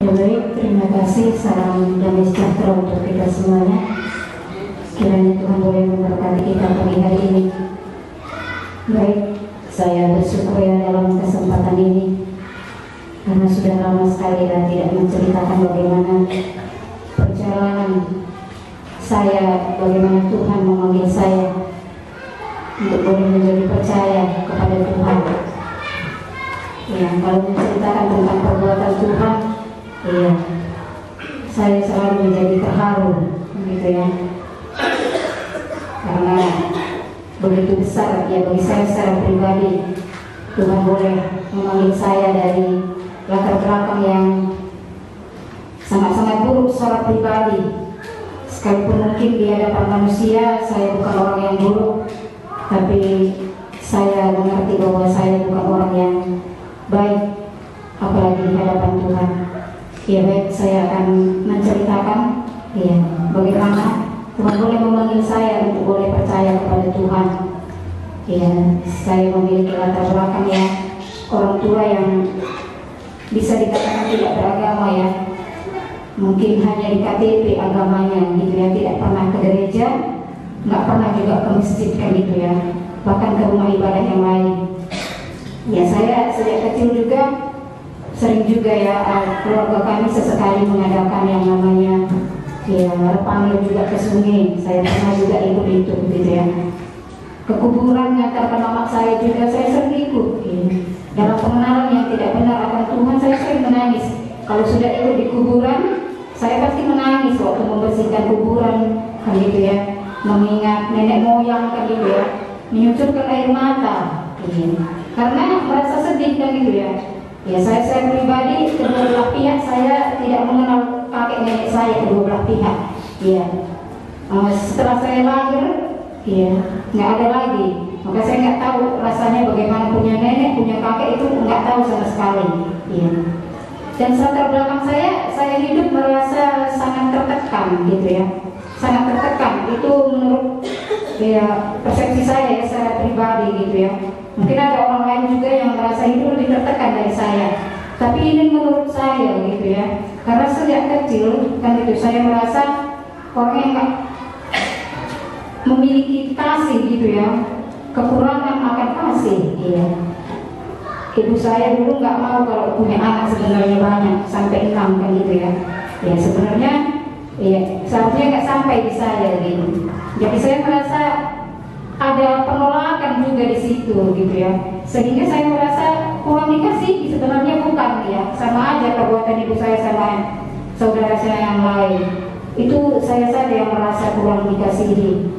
Baik, terima kasih. Salam damai sejahtera untuk kita semuanya. Kiranya Tuhan boleh memberkati kita pagi hari ini. Baik, saya bersyukur ya dalam kesempatan ini, karena sudah lama sekali dan tidak menceritakan bagaimana perjalanan saya, bagaimana Tuhan memanggil saya untuk boleh menjadi percaya kepada Tuhan. Ya, kalau menceritakan tentang perbuatan Tuhan, iya, saya selalu menjadi terharu, gitu ya, karena begitu besar ya bagi saya secara pribadi. Tuhan boleh memanggil saya dari latar belakang yang sangat-sangat buruk secara pribadi. Sekalipun mungkin di hadapan manusia saya bukan orang yang buruk, tapi saya mengerti bahwa saya bukan orang yang baik, apalagi di hadapan Tuhan. Ya baik, saya akan menceritakan ya bagaimana Tuhan boleh memanggil saya untuk boleh percaya kepada Tuhan. Ya, saya memiliki latar belakang ya orang tua yang bisa dikatakan tidak beragama ya. Mungkin hanya di KTP agamanya gitu ya, tidak pernah ke gereja, nggak pernah juga ke masjid kan gitu ya, bahkan ke rumah ibadah yang lain. Ya, saya sejak kecil juga sering juga ya keluarga kami sesekali mengadakan yang namanya ya panggil juga ke sungai. Saya pernah juga ikut itu gitu ya. Ke kuburan ngantarkan mama saya juga saya sering ikut ya. Dalam pengenalan yang tidak benar akan Tuhan saya sering menangis. Kalau sudah ikut di kuburan saya pasti menangis waktu membersihkan kuburan kan gitu ya, mengingat nenek moyang kan gitu ya, menyucurkan air mata ya. Karena merasa sedih kan gitu ya. Ya, saya pribadi kedua belah pihak saya tidak mengenal kakek nenek saya kedua belah pihak. Ya, setelah saya lahir, ya nggak ada lagi. Maka saya nggak tahu rasanya bagaimana punya nenek, punya kakek itu nggak tahu sama sekali. Ya. Dan latar belakang saya hidup merasa sangat tertekan gitu ya, sangat tertekan. Itu menurut ya persepsi saya ya secara pribadi gitu ya. Mungkin ada orang lain juga yang merasa hidup lebih tertekan dari saya, tapi ini menurut saya gitu ya, karena sejak kecil kan itu saya merasa orang yang gak memiliki kasih gitu ya, kekurangan akan kasih. Iya, ibu saya dulu nggak mau kalau punya anak sebenarnya banyak sampai 6 kan gitu ya. Ya sebenarnya ya seharusnya nggak sampai di saya gitu. Jadi saya merasa ada penolakan juga di situ gitu ya, sehingga saya merasa kurang dikasih. Sebenarnya bukan ya, sama aja perbuatan ibu saya sama saudara saya yang lain. Itu saya saja yang merasa kurang dikasihi.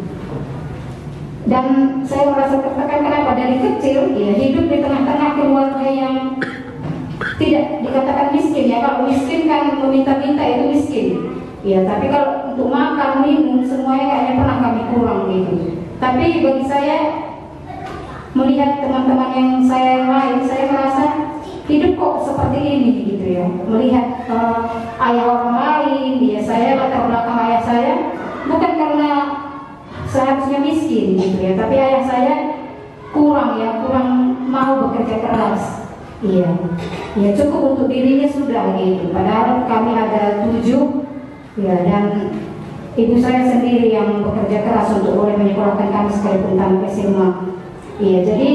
Dan saya merasa tertekan kenapa dari kecil ya hidup di tengah-tengah keluarga yang tidak dikatakan miskin ya. Kalau miskin kan meminta-minta itu miskin ya, tapi kalau untuk makan minum semuanya kayaknya pernah kami kurang gitu. Tapi bagi saya melihat teman-teman yang saya lain, saya merasa hidup kok seperti ini gitu ya. Melihat ayah orang lain, ya saya latar belakang ayah saya bukan karena seharusnya miskin gitu ya, tapi ayah saya kurang mau bekerja keras. Iya, ya cukup untuk dirinya sudah gitu. Padahal kami ada 7 ya, dan ibu saya sendiri yang bekerja keras untuk boleh menyekolahkan kami sekalipun tanpa SMA. Iya, jadi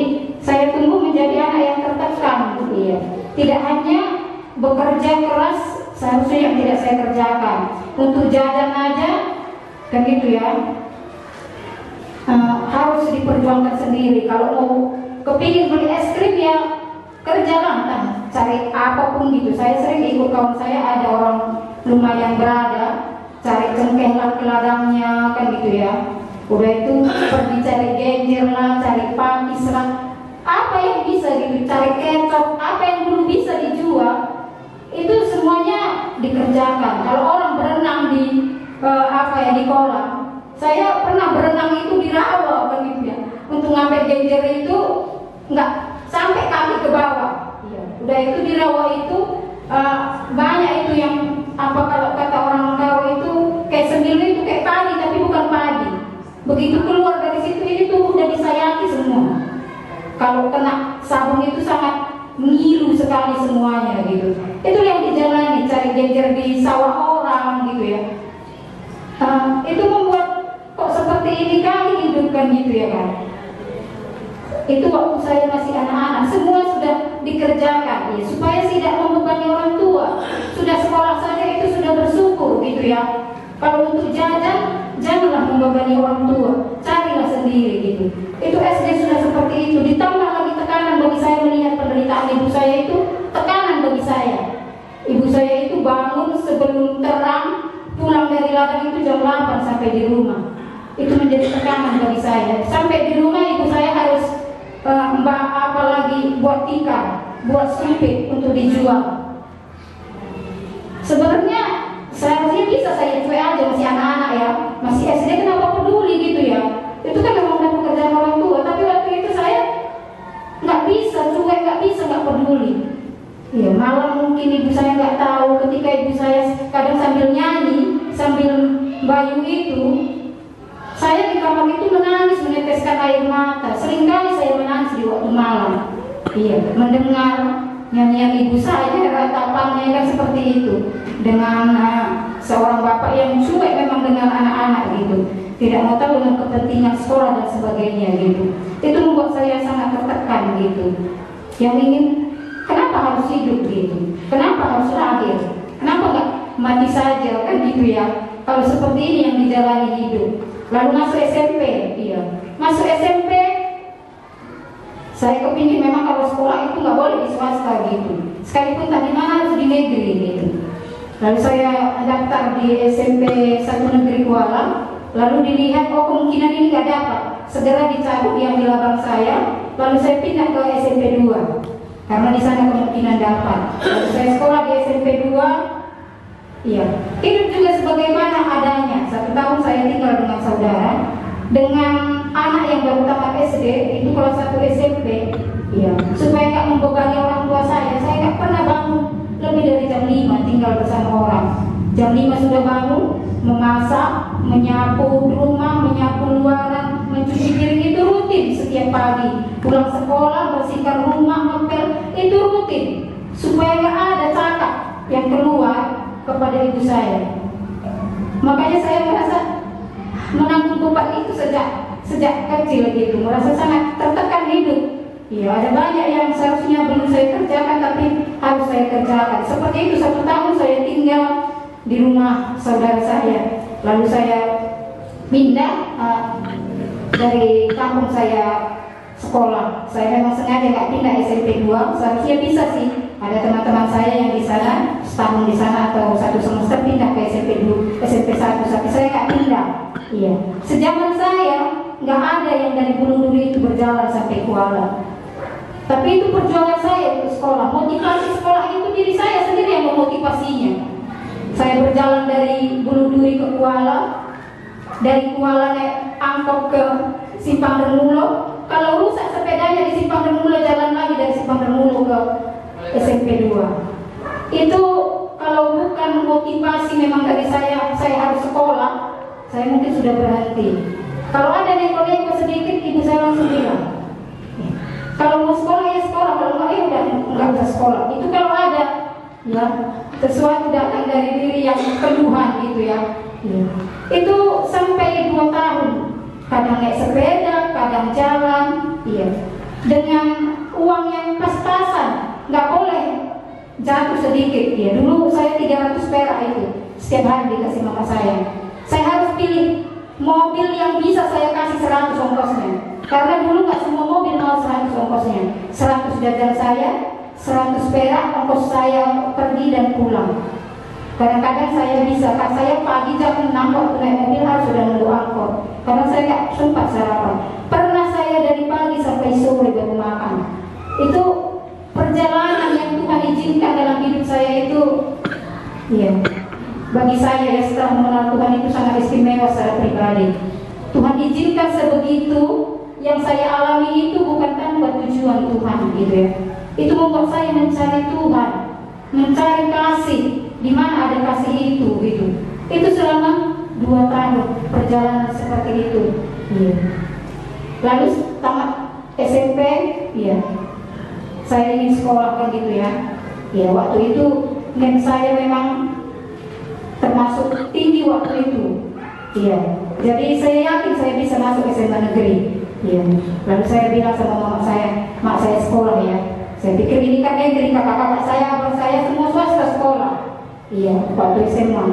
saya tumbuh menjadi anak yang tertekan. Iya, tidak hanya bekerja keras seharusnya yang tidak saya kerjakan, untuk jajan aja kan gitu ya, harus diperjuangkan sendiri. Kalau mau kepingin beli es krim ya kerjalah, cari apapun gitu. Saya sering ikut kawan saya, ada orang lumayan berada, cari cengkeh lah ke ladangnya kan gitu ya. Udah itu pergi cari genjer lah, cari pakis lah, apa yang bisa gitu, cari kecap, apa yang belum bisa dijual, itu semuanya dikerjakan. Kalau orang berenang di di kolam, saya pernah berenang itu di rawa kan gitu ya. Untuk ngambil genjer itu nggak sampai kaki ke bawah. Iya. Udah itu di rawa itu banyak itu yang kalau kata orang Jawa itu kayak sembilu itu kayak padi tapi bukan padi. Begitu keluar dari situ ini tuh udah disayati semua. Kalau kena sabun itu sangat ngilu sekali semuanya gitu. Itu yang dijalani, cari jejer di sawah orang gitu ya. Itu membuat kok seperti ini kali hidupkan gitu ya kan. Itu waktu saya masih anak-anak, semua sudah dikerjakan ya, supaya tidak membebani orang tua. Sudah sekolah saja itu sudah bersyukur gitu ya. Kalau untuk jajan, janganlah membebani orang tua, carilah sendiri gitu. Itu SD sudah seperti itu. Ditambah lagi tekanan bagi saya melihat penderitaan ibu saya itu, tekanan bagi saya. Ibu saya itu bangun sebelum terang, pulang dari ladang itu jam 8 sampai di rumah. Itu menjadi tekanan bagi saya. Sampai di rumah ibu saya harus mbak apalagi buat tikar, buat sempit untuk dijual. Sebenarnya seharusnya bisa saya cuek aja, masih anak-anak ya, masih SD, kenapa peduli gitu ya. Itu kan memang udah pekerjaan orang tua. Tapi waktu itu saya nggak bisa cuek, nggak bisa nggak peduli. Ya malah mungkin ibu saya nggak tahu ketika ibu saya kadang sambil nyanyi, sambil bayu itu, saya di kamar itu menangis, meneteskan air mata. Seringkali saya menangis di waktu malam. Iya, mendengar nyanyian ibu saya, ratapannya kan seperti itu. Dengan seorang bapak yang cuek memang dengan anak-anak gitu, tidak mau tahu dengan kepentingan sekolah dan sebagainya gitu. Itu membuat saya sangat tertekan gitu. Yang ingin, kenapa harus hidup gitu? Kenapa harus lahir? Kenapa nggak mati saja kan gitu ya? Kalau seperti ini yang dijalani hidup. Lalu masuk SMP, iya. Masuk SMP, saya kepingin memang kalau sekolah itu nggak boleh di swasta gitu. Sekalipun tadi mana harus di negeri gitu. Lalu saya daftar di SMP 1 Negeri Kuala. Lalu dilihat, oh kemungkinan ini nggak dapat. Segera dicabut diambil abang saya. Lalu saya pindah ke SMP 2 karena di sana kemungkinan dapat. Lalu saya sekolah di SMP 2. Iya, hidup juga sebagaimana adanya. 1 tahun saya tinggal dengan saudara, dengan anak yang baru tamat SD, itu kelas 1 SMP. Iya, supaya nggak membebani orang tua saya nggak pernah bangun lebih dari jam 5 tinggal bersama orang. Jam 5 sudah bangun, memasak, menyapu rumah, menyapu luaran, mencuci piring, itu rutin setiap pagi. Pulang sekolah, bersihkan rumah, ngepel, itu rutin. Supaya nggak ada cakap yang keluar kepada ibu saya. Makanya saya merasa menanggung beban itu sejak kecil gitu, merasa sangat tertekan hidup. Ya, ada banyak yang seharusnya belum saya kerjakan tapi harus saya kerjakan. Seperti itu 1 tahun saya tinggal di rumah saudara saya. Lalu saya pindah dari kampung saya sekolah. Saya memang sengaja nggak pindah SMP 2. Seharusnya bisa sih. Ada teman-teman saya yang di sana setahun di sana atau 1 semester pindah ke SMP 2, SMP 1, tapi saya nggak pindah. Iya. Sejaman saya nggak ada yang dari Gunung Duri itu berjalan sampai Kuala. Tapi itu perjuangan saya untuk sekolah. Motivasi sekolah itu diri saya sendiri yang memotivasinya. Saya berjalan dari Gunung Duri ke Kuala, dari Kuala naik angkot ke Simpang Dermulo. Kalau rusak sepedanya di Simpang Dermulo, jalan lagi dari Simpang Dermulo ke SMP 2. Itu kalau bukan motivasi memang dari saya harus sekolah, saya mungkin sudah berhenti. Kalau ada neko-neko sedikit, ibu saya langsung bilang, kalau mau sekolah ya sekolah, kalau nggak ya udah nggak usah sekolah. Itu kalau ada ya sesuatu datang dari diri yang keluhan gitu ya. Itu sampai 2 tahun, kadang naik sepeda, kadang jalan, iya. Dengan uang yang pas-pasan, nggak boleh jatuh sedikit ya. Dulu saya 300 perak itu setiap hari dikasih mama saya. Saya harus pilih mobil yang bisa saya kasih 100 ongkosnya. Karena dulu nggak semua mobil mau 100 ongkosnya. 100 jajan saya, 100 perak ongkos saya pergi dan pulang. Kadang-kadang saya bisa, kan saya pagi jam 6 waktu naik mobil harus sudah nunggu angkot. Karena saya nggak sempat sarapan. Pernah saya dari pagi sampai sore baru makan. Itu perjalanan yang Tuhan izinkan dalam hidup saya itu, ya, bagi saya ya, setelah mengenal Tuhan itu sangat istimewa secara pribadi. Tuhan izinkan sebegitu, yang saya alami itu bukan tanpa tujuan Tuhan gitu ya. Itu membuat saya mencari Tuhan, mencari kasih, di mana ada kasih itu gitu. Itu selama 2 tahun perjalanan seperti itu. Ya. Lalu tamat SMP, ya. Saya ingin sekolah kan gitu ya. Ya waktu itu saya memang waktu itu. Iya. Jadi saya yakin saya bisa masuk SMA negeri. Iya. Lalu saya bilang sama mama saya, mak saya sekolah ya. Saya pikir ini kan negeri, kakak-kakak saya, abang saya semua swasta sekolah. Iya, waktu SMA.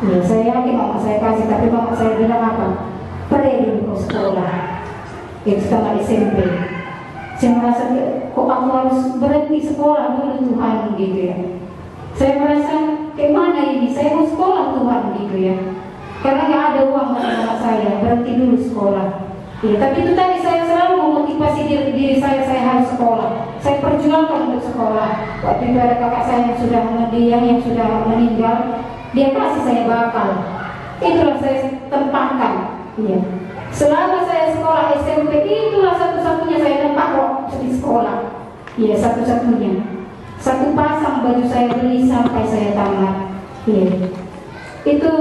Iya, saya yakin mama saya kasih, tapi mama saya bilang apa? Pergi dulu sekolah. Itu tamat SMP. Saya merasa kok aku harus berhenti sekolah dulu Tuhan gitu ya. Saya merasa kayak mana ini? Saya mau sekolah Tuhan gitu ya. Karena nggak ada uang dari mama saya, berhenti dulu sekolah. Ya, tapi itu tadi saya selalu memotivasi diri saya harus sekolah. Saya perjuangkan untuk sekolah. Waktu itu ada kakak saya yang sudah mendiang, yang sudah meninggal, dia kasih saya bakal. Itulah saya tempatkan. Iya. Selama saya sekolah SMP, itulah satu-satunya saya tempat kok di sekolah. Iya, satu-satunya. Satu pasang baju saya beli sampai saya tamat. Iya. Itu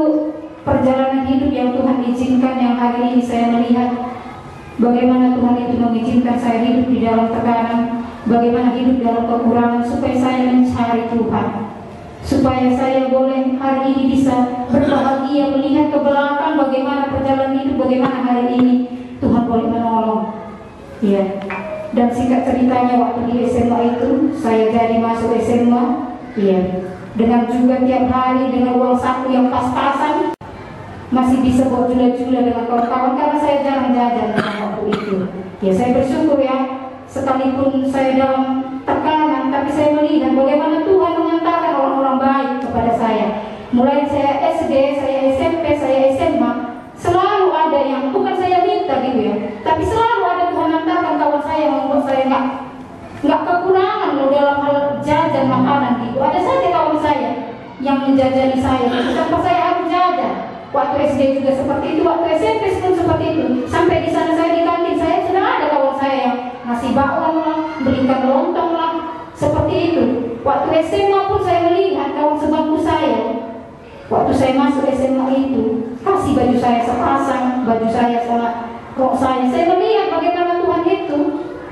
perjalanan hidup yang Tuhan izinkan, yang hari ini saya melihat bagaimana Tuhan itu mengizinkan saya hidup di dalam tekanan, bagaimana hidup dalam kekurangan supaya saya mencari Tuhan, supaya saya boleh hari ini bisa berbahagia melihat ke belakang bagaimana perjalanan hidup, bagaimana hari ini Tuhan boleh menolong. Ya. Dan singkat ceritanya waktu di SMA itu saya jadi masuk SMA, ya, dengan juga tiap hari dengan uang saku yang pas-pasan, masih bisa buat jula-jula dengan kawan-kawan karena saya jarang jajan waktu itu. Ya, saya bersyukur ya, sekalipun saya dalam tekanan, tapi saya melihat bagaimana Tuhan mengantarkan orang-orang baik kepada saya. Mulai saya SD, saya SMP, saya SMA, selalu ada yang bukan saya minta gitu ya, tapi selalu ada Tuhan antarkan kawan saya yang membuat saya nggak kekurangan loh dalam hal jajan makanan gitu. Ada saja kawan saya yang menjajani saya, tanpa saya harus jajan. Waktu SD juga seperti itu, waktu SMP pun seperti itu. Sampai di sana saya di kantin, saya sudah ada kawan saya yang ngasih bakwan lah, belikan lontong lah, seperti itu. Waktu SMA pun saya melihat kawan sebangku saya. Waktu saya masuk SMA itu, kasih baju saya sepasang, baju saya sama rok saya. Saya melihat bagaimana Tuhan itu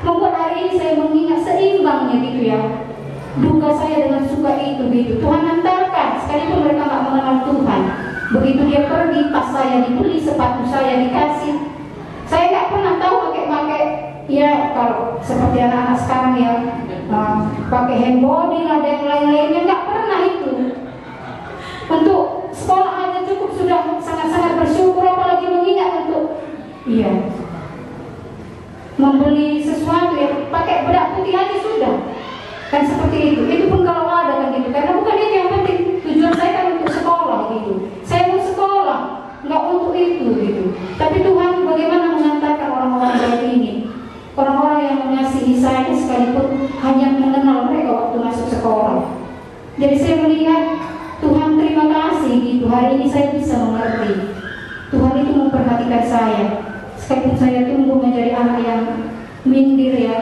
membuat hari ini saya mengingat seimbangnya gitu ya. Duka saya dengan suka itu gitu. Tuhan antarkan, sekalipun mereka nggak mengenal Tuhan. Begitu dia pergi, tas saya dibeli, sepatu saya dikasih. Saya nggak pernah tahu pakai ya kalau seperti anak-anak sekarang ya pakai handbody lah dan lain-lainnya, nggak pernah itu. Untuk sekolah aja cukup sudah sangat-sangat bersyukur, apalagi mengingat untuk membeli sesuatu ya pakai bedak putih aja sudah kan seperti itu pun kalau ada kan gitu, karena bukan itu yang penting. Tujuan saya kan untuk sekolah gitu, saya mau sekolah nggak untuk itu gitu. Tapi Tuhan bagaimana mengantarkan orang-orang baik ini, orang-orang yang mengasihi saya sekalipun hanya mengenal mereka waktu masuk sekolah. Jadi saya melihat Tuhan terima kasih gitu, hari ini saya bisa mengerti Tuhan itu memperhatikan saya. Sekalipun saya tumbuh menjadi anak yang mindir ya,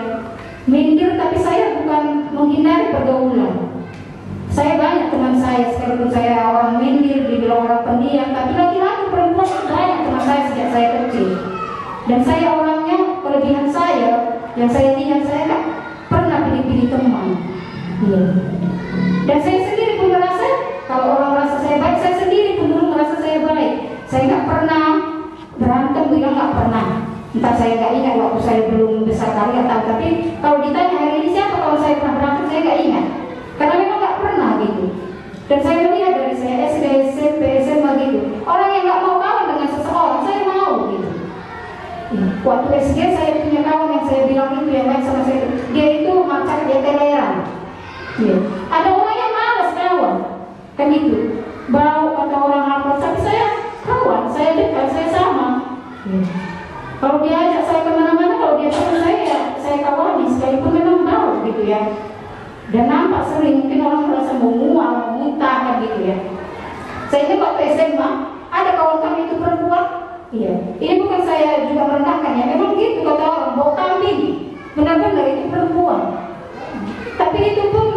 mindir, tapi saya bukan menghindari pergaulan. Saya banyak teman saya, sekalipun saya orang mindir, dibilang orang pendiam, tapi laki-laki perempuan banyak teman saya sejak saya kecil. Dan saya orangnya, kelebihan saya, yang saya lihat, saya tak pernah pilih-pilih teman. Iya. Dan saya sendiri pun merasa, kalau orang merasa saya baik, saya sendiri pun dulu merasa saya baik. Saya nggak pernah berantem, bilang nggak pernah. Entah saya nggak ingat waktu saya belum besar kali atau, tapi kalau ditanya hari ini siapa kalau saya pernah berantem, saya nggak ingat. Karena memang nggak pernah gitu. Dan saya melihat dari saya SD, SMP, SMA gitu, orang yang nggak mau kawan dengan seseorang, saya mau gitu. Waktu SD saya punya kawan yang saya bilang itu yang main sama saya, dia itu macam dia teleran. Ada orang yang malas kawan, kan itu bau atau orang apa, tapi saya kawan, saya dekat, saya sama. Kalau dia ajak saya kemana-mana, kalau dia tahu saya kawani, sekalipun memang bau gitu ya. Dan nampak sering, mungkin orang merasa mau mual, muntah kan gitu ya. Saya ingat waktu SMA, ada kawan kami itu perempuan. Iya, ini bukan saya juga merendahkan ya, memang gitu kata orang, bau kambing. Benar-benar itu perempuan. Tapi itu pun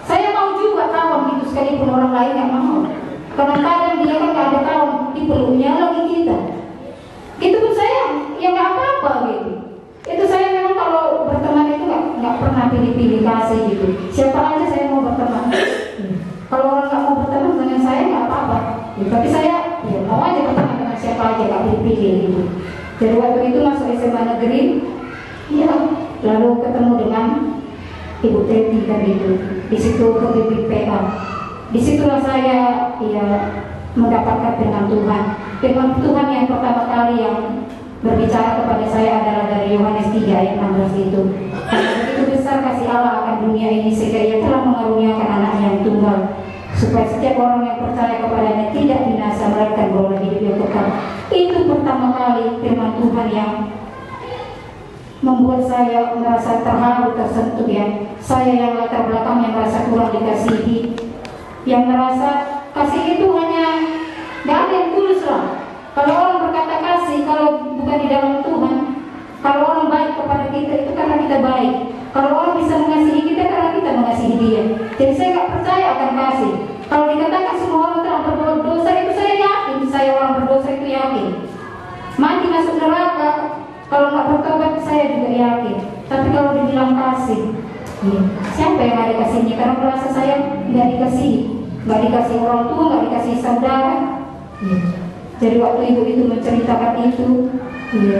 saya mau juga kawan gitu, sekalipun orang lain yang mau. Kadang-kadang dia kan gak ada kawan, dipeluknya lagi kita. Itu pun saya, ya nggak apa-apa gitu. Itu saya memang kalau berteman itu nggak pernah pilih-pilih kasih gitu. Siapa aja saya mau berteman. Kalau orang nggak mau berteman dengan saya nggak apa-apa. Tapi saya SMA negeri, ya, lalu ketemu dengan Ibu Teti kan itu. Di situ ke PA. Disitulah saya ya mendapatkan firman Tuhan. Firman Tuhan yang pertama kali yang berbicara kepada saya adalah dari Yohanes 3 ayat 16 itu. Karena begitu besar kasih Allah akan dunia ini sehingga Ia telah mengaruniakan anaknya yang tunggal, supaya setiap orang yang percaya kepadanya tidak binasa melainkan beroleh hidup yang kekal. Itu pertama kali firman Tuhan yang membuat saya merasa terharu, tersentuh ya. Saya yang latar belakangnya merasa kurang dikasihi, yang merasa kasih itu hanya gak ada yang tulus lah. Kalau orang berkata kasih, kalau bukan di dalam Tuhan, kalau orang baik kepada kita itu karena kita baik. Kalau orang bisa mengasihi kita karena kita mengasihi dia. Jadi saya gak percaya akan kasih. Kalau dikatakan semua orang telah berbuat dosa, itu saya yakin. Saya orang berdosa itu yakin. Mati masuk neraka, kalau nggak bertobat saya juga yakin. Tapi kalau dibilang kasih, ya, siapa yang ada kasihnya? Karena merasa saya nggak dikasih orang tua, nggak dikasih saudara. Ya. Jadi waktu ibu itu menceritakan itu, ya,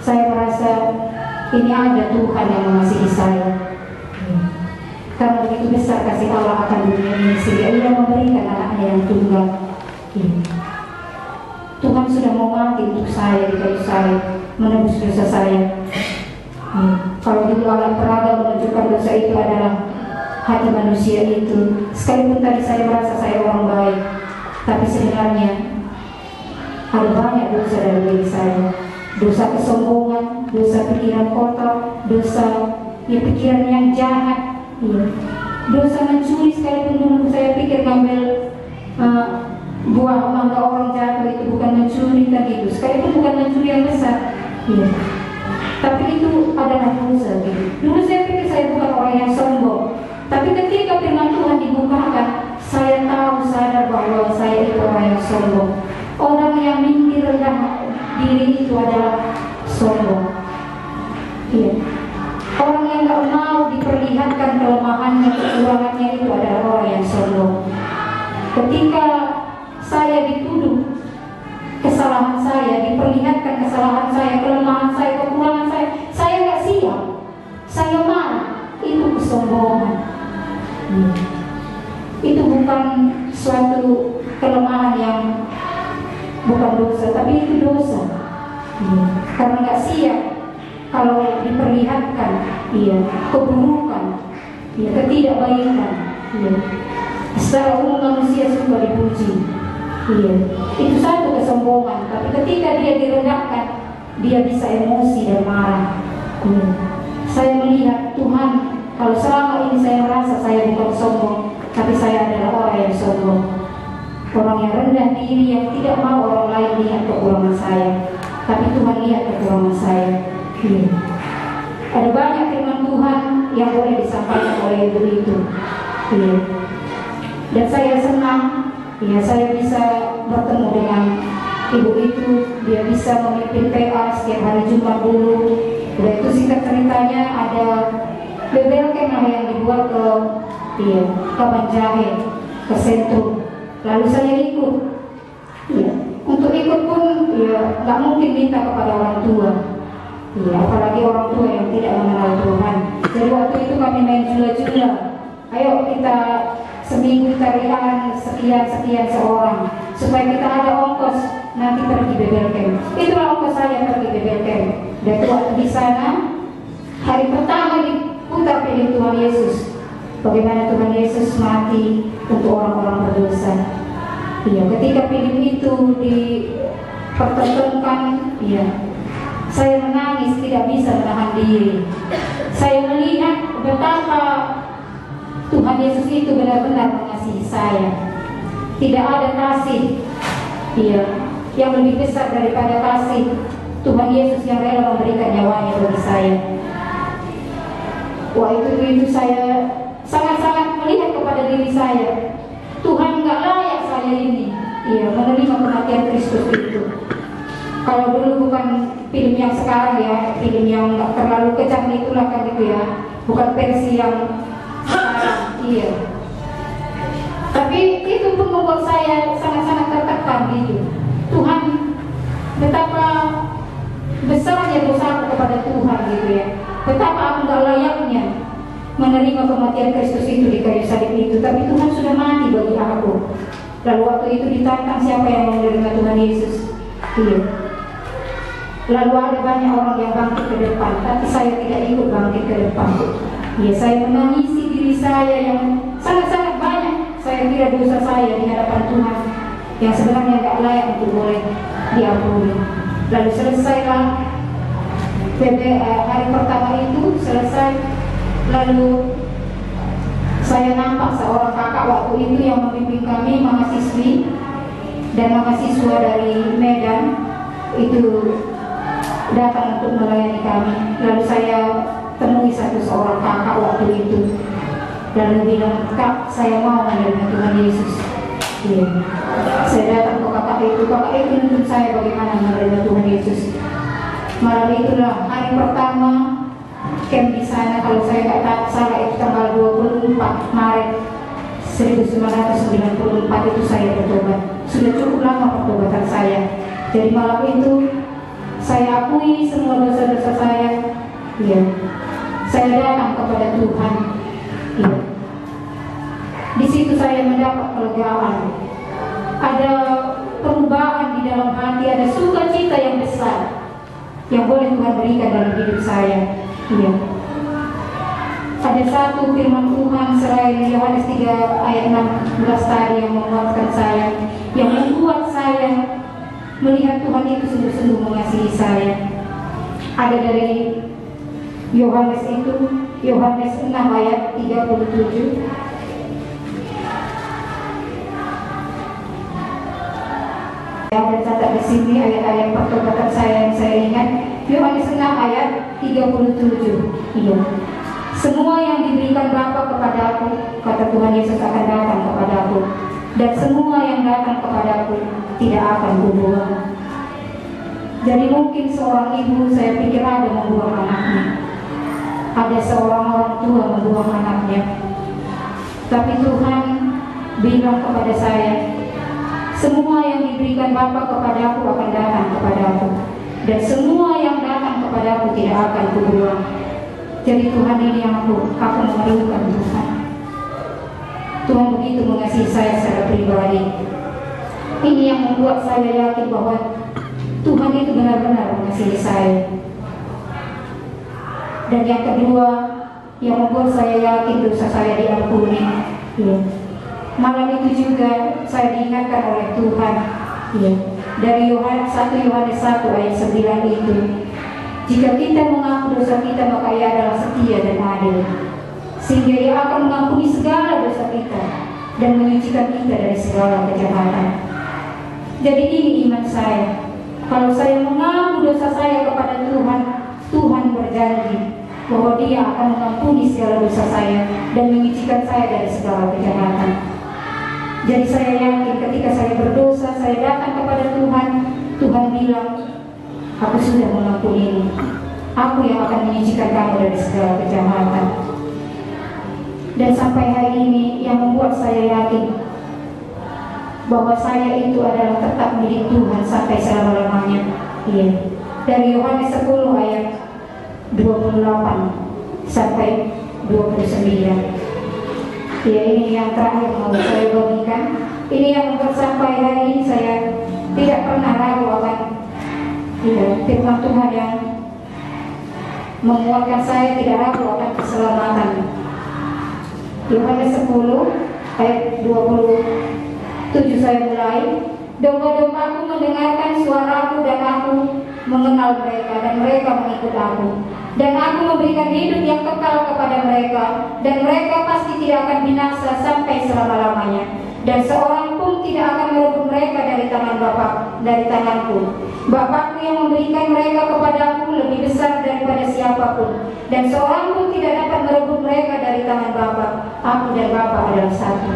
saya merasa ini ada Tuhan yang mengasihi saya. Ya. Karena begitu besar kasih Allah akan dunia ini sehingga Ia memberikan anaknya yang tunggal. Ya. Tuhan sudah mau mati untuk saya di kayu salib, menebus dosa saya. Kalau dulu alat peraga menunjukkan dosa itu adalah hati manusia itu, sekalipun tadi saya merasa saya orang baik, tapi sebenarnya ada banyak dosa dalam diri saya. Dosa kesombongan, dosa pikiran kotor, dosa ya, pikiran yang jahat, ya. Dosa mencuri, sekalipun dulu saya pikir ngambil buah mangga orang jatuh itu bukan mencuri kan itu, sekalipun bukan mencuri yang besar, ya. Tapi itu adalah dosa gitu. Dulu saya pikir saya bukan orang yang sombong, tapi ketika firman Tuhan dibukakan, saya tahu sadar bahwa saya itu orang yang sombong. Orang yang mikir rendah diri itu adalah sombong, ya. Orang yang gak mau diperlihatkan kelemahannya, kekurangannya itu adalah orang yang sombong. Ketika saya dituduh kesalahan saya, diperlihatkan kesalahan saya, kelemahan saya, kekurangan saya nggak siap, saya marah, itu kesombongan. Itu bukan suatu kelemahan yang bukan dosa, tapi itu dosa. Karena nggak siap kalau diperlihatkan, keburukan, ketidakbaikan. Secara umum manusia suka dipuji, itu satu kesombongan. Tapi ketika dia direndahkan, dia bisa emosi dan marah. Saya melihat Tuhan, kalau selama ini saya merasa saya bukan sombong, tapi saya adalah orang yang sombong, orang yang rendah diri, yang tidak mau orang lain lihat kekurangan saya, tapi Tuhan lihat kekurangan saya. Ada banyak firman Tuhan yang boleh disampaikan oleh ibu itu. Dan saya senang, saya bisa bertemu dengan ibu itu. Dia bisa memimpin PA setiap hari Jumat dulu. Dan itu singkat ceritanya ada bebelken yang dibuat ke Kaban Jahe, ke Sentrum. Lalu saya ikut. Untuk ikut pun nggak mungkin minta kepada orang tua. Apalagi orang tua yang tidak mengenal Tuhan. Jadi waktu itu kami main jula-jula. Ayo kita seminggu tarian sekian seorang, supaya kita ada ongkos nanti pergi bebelken. Itulah ongkos saya pergi bebelken. Dan waktu di sana hari pertama diputar film Tuhan Yesus, bagaimana Tuhan Yesus mati untuk orang-orang berdosa. Ketika film itu dipertontonkan, saya menangis, tidak bisa menahan diri. Saya melihat betapa Tuhan Yesus itu benar-benar mengasihi saya. Tidak ada kasih yang lebih besar daripada kasih Tuhan Yesus yang rela memberikan nyawanya bagi saya. Itu saya sangat-sangat melihat kepada diri saya, Tuhan nggak layak saya ini menerima kematian Kristus itu. Kalau dulu bukan film yang sekarang film yang nggak terlalu kejam itulah kan bukan versi yang sekarang. Tapi itu pun membuat saya sangat-sangat tertekan gitu. Tuhan betapa besarnya dosaku kepada Tuhan gitu ya. Betapa aku gak layaknya menerima kematian Kristus itu di kayu salib itu, tapi Tuhan sudah mati bagi aku. Lalu waktu itu ditantang siapa yang mau menerima Tuhan Yesus. Iya. Lalu ada banyak orang yang bangkit ke depan, tapi saya tidak ikut bangkit ke depan. Ya, saya menangisi diri saya yang sangat-sangat banyak. Saya kira dosa saya di hadapan Tuhan yang sebenarnya tidak layak untuk boleh diampuni. Lalu selesailah hari pertama itu selesai. Lalu saya nampak seorang kakak waktu itu yang membimbing kami, mahasiswi dan mahasiswa dari Medan itu datang untuk melayani kami. Lalu saya temui seorang kakak waktu itu, lalu bilang, "Kak, saya mau menerima Tuhan Yesus." Iya. Saya datang ke kakak itu menuntut saya bagaimana menerima Tuhan Yesus. Malam itulah hari pertama camp di sana, kalau saya tidak salah itu tanggal 24 Maret 1994 itu saya bertobat. Sudah cukup lama pertobatan saya. Jadi malam itu saya akui semua dosa-dosa saya. Ya, saya datang kepada Tuhan. Ya. Di situ saya mendapat kelegaan. Ada perubahan di dalam hati, ada sukacita yang besar yang boleh Tuhan berikan dalam hidup saya. Ya. Ada satu firman Tuhan selain Yohanes 3 ayat 16 tadi yang menguatkan saya, yang membuat saya melihat Tuhan itu sungguh-sungguh mengasihi saya. Ada dari Yohanes itu, Yohanes 6 ayat 37. Ada catat di sini ayat-ayat pertobatan saya yang saya ingat. Yohanes 6 ayat 37. Iya. Semua yang diberikan Bapa kepadaku, kata Tuhan Yesus, akan datang kepadaku, dan semua yang datang kepadaku tidak akan kubuang. Jadi mungkin seorang ibu, saya pikir ada membuang anaknya, ada seorang orang tua membuang anaknya, tapi Tuhan bilang kepada saya, semua yang diberikan Bapa kepadaku akan datang kepadaku, dan semua yang datang kepadaku tidak akan kubuang. Jadi Tuhan ini yang aku memerlukan Tuhan. Tuhan begitu mengasihi saya secara pribadi. Ini yang membuat saya yakin bahwa Tuhan itu benar-benar mengasihi saya. Dan yang kedua, yang membuat saya yakin dosa saya diampuni. Ya. Malam itu juga saya diingatkan oleh Tuhan. Ya. Dari 1 Yohanes 1 ayat 9 itu, jika kita mengaku dosa kita, maka Ia adalah setia dan adil, sehingga Ia akan mengampuni segala dosa kita dan menyucikan kita dari segala kejahatan. Jadi ini iman saya. Kalau saya mengaku dosa saya kepada Tuhan, Tuhan berjanji bahwa Dia akan mengampuni segala dosa saya dan menyucikan saya dari segala kejahatan. Jadi saya yakin ketika saya berdosa, saya datang kepada Tuhan, Tuhan bilang, aku sudah mengampuni, aku yang akan menyucikan kamu dari segala kejahatan. Dan sampai hari ini yang membuat saya yakin bahwa saya itu adalah tetap milik Tuhan sampai selama-lamanya. Iya. Dari Yohanes 10 ayat 28 sampai 29. Ya, ini yang terakhir mau saya bagikan. Ini yang membuat sampai hari ini saya tidak pernah ragu akan firman Tuhan yang menguatkan saya, tidak ragu akan keselamatan. Yohanes 10 ayat 27 saya mulai. Domba-dombaku mendengarkan suaraku dan aku mengenal mereka dan mereka mengikut aku. Dan aku memberikan hidup yang kekal kepada mereka, dan mereka pasti tidak akan binasa sampai selama-lamanya. Dan seorang pun tidak akan merebut mereka dari tangan dari tanganku. Bapakku yang memberikan mereka kepadaku lebih besar daripada siapapun, dan seorang pun tidak dapat merebut mereka dari tangan Bapa. Aku dan Bapa adalah satu.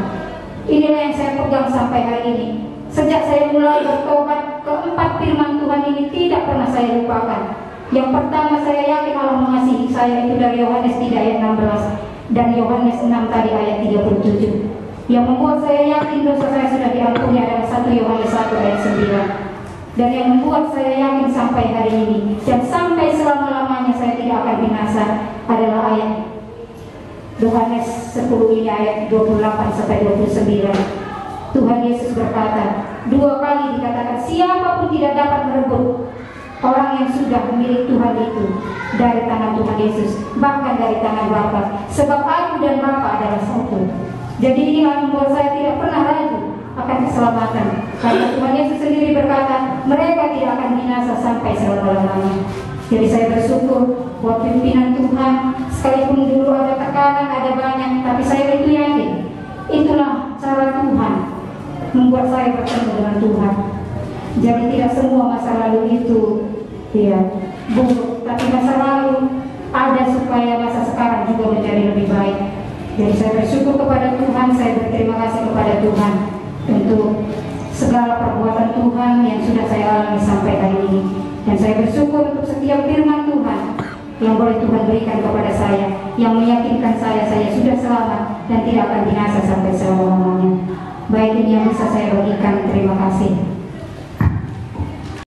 Inilah yang saya pegang sampai hari ini. Sejak saya mulai bertobat, keempat firman Tuhan ini tidak pernah saya lupakan. Yang pertama, saya yakin Allah mengasihi saya itu dari Yohanes 3 ayat 16 dan Yohanes 6 tadi ayat 37. Yang membuat saya yakin dosa saya sudah diampuni adalah 1 Yohanes 1 ayat 9. dan yang membuat saya yakin sampai hari ini dan sampai selama-lamanya saya tidak akan binasa adalah ayat Yohanes 10 ini ayat 28 sampai 29. Tuhan Yesus berkata, 2 kali dikatakan siapapun tidak dapat merebut orang yang sudah milik Tuhan itu dari tangan Tuhan Yesus, bahkan dari tangan Bapa, sebab aku dan Bapa adalah satu. Jadi inilah membuat saya tidak pernah ragu akan keselamatan, karena Tuhan Yesus sendiri berkata mereka tidak akan binasa sampai selama-lamanya. Jadi saya bersyukur buat pimpinan Tuhan, sekalipun dulu ada tekanan, ada banyak, tapi saya itu yakin itulah cara Tuhan membuat saya bertemu dengan Tuhan. Jadi tidak semua masa lalu itu buruk, tapi masa lalu ada supaya masa sekarang juga menjadi lebih baik. Jadi saya bersyukur kepada Tuhan, saya berterima kasih kepada Tuhan untuk segala perbuatan Tuhan yang sudah saya alami sampai hari ini. Dan saya bersyukur untuk setiap firman Tuhan yang boleh Tuhan berikan kepada saya, yang meyakinkan saya sudah selamat dan tidak akan binasa sampai selama-lamanya. Baik, ini yang bisa saya bagikan. Terima kasih.